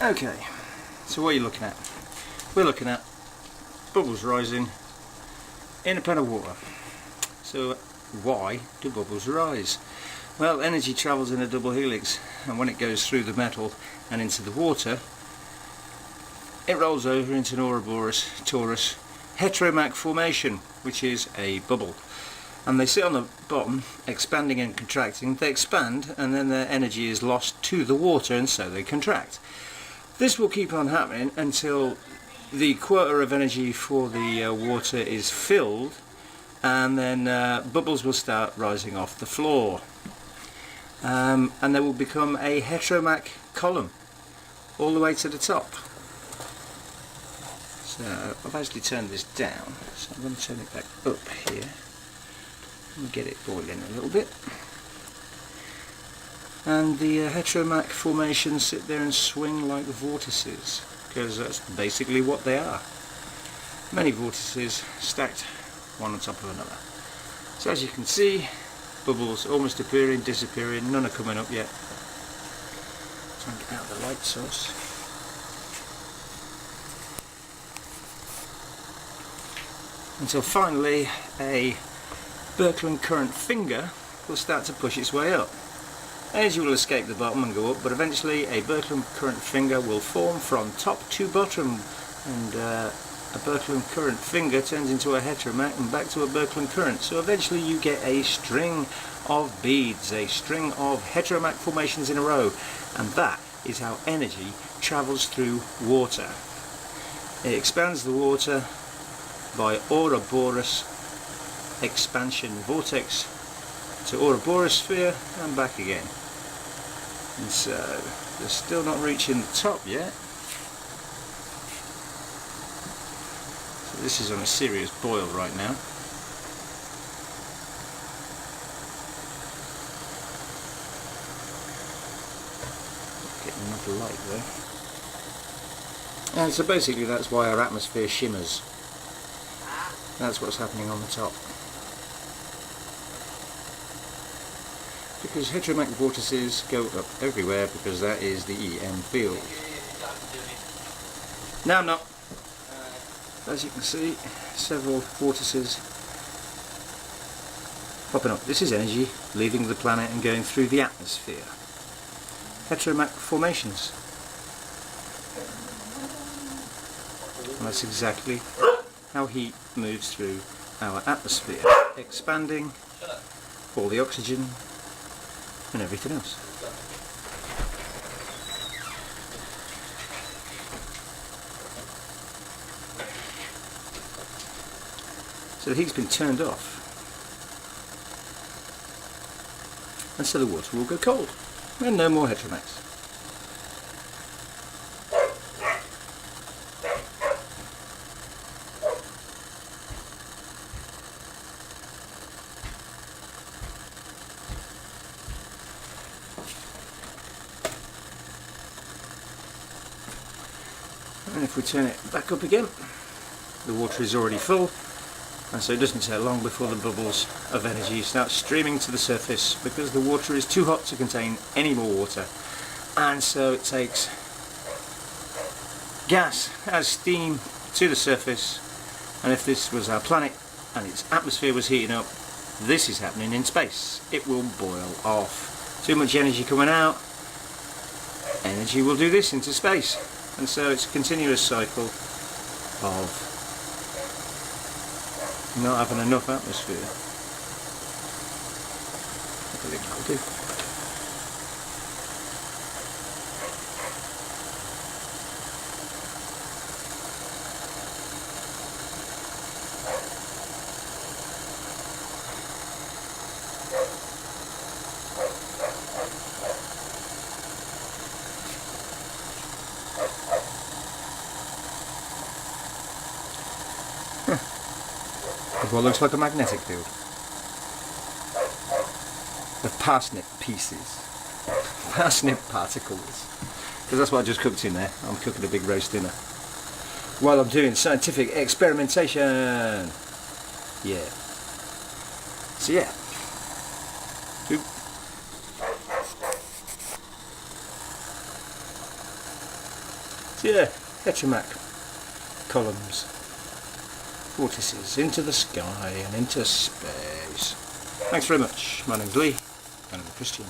Okay, so what are you looking at? We're looking at bubbles rising in a pan of water. So why do bubbles rise? Well, energy travels in a double helix, and when it goes through the metal and into the water, it rolls over into an ouroborus torus HETEROMAC formation, which is a bubble. And they sit on the bottom, expanding and contracting. They expand, and then their energy is lost to the water, and so they contract. This will keep on happening until the quota of energy for the water is filled, and then bubbles will start rising off the floor. And they will become a HETEROMAC column all the way to the top. So I've actually turned this down, so I'm going to turn it back up here and get it boiling a little bit. And the HETEROMAC formations sit there and swing like vortices, because that's basically what they are. Many vortices stacked one on top of another. So as you can see, bubbles almost appearing, disappearing, none are coming up yet. Try and get out the light source. Until finally a Birkeland current finger will start to push its way up. Energy will escape the bottom and go up, but eventually a Birkeland current finger will form from top to bottom, and a Birkeland current finger turns into a HETEROMAC and back to a Birkeland current. So eventually you get a string of beads, a string of HETEROMAC formations in a row, and that is how energy travels through water. It expands the water by ouroborus expansion vortex to ouroborus sphere and back again. And so they're still not reaching the top yet. So this is on a serious boil right now. Getting another light though. And so basically that's why our atmosphere shimmers. That's what's happening on the top. Because HETEROMAC vortices go up everywhere, because that is the EM field. No, I'm not. As you can see, several vortices popping up. This is energy leaving the planet and going through the atmosphere. HETEROMAC formations. And that's exactly how heat moves through our atmosphere, expanding all the oxygen and everything else. So the heat's been turned off, and so the water will go cold, and no more HETEROMACs. And if we turn it back up again, the water is already full, and so it doesn't take long before the bubbles of energy start streaming to the surface, because the water is too hot to contain any more water, and so it takes gas as steam to the surface. And if this was our planet and its atmosphere was heating up, this is happening in space. It will boil off. Too much energy coming out, energy will do this into space. And so it's a continuous cycle of not having enough atmosphere. I think that'll do. What looks like a magnetic field of parsnip pieces, parsnip particles, because that's what I just cooked in there. I'm cooking a big roast dinner while I'm doing scientific experimentation. Yeah. So yeah. Oop. So yeah, HETEROMAC columns, vortices into the sky and into space. Thanks very much. My name's Lee, and I'm a Christian.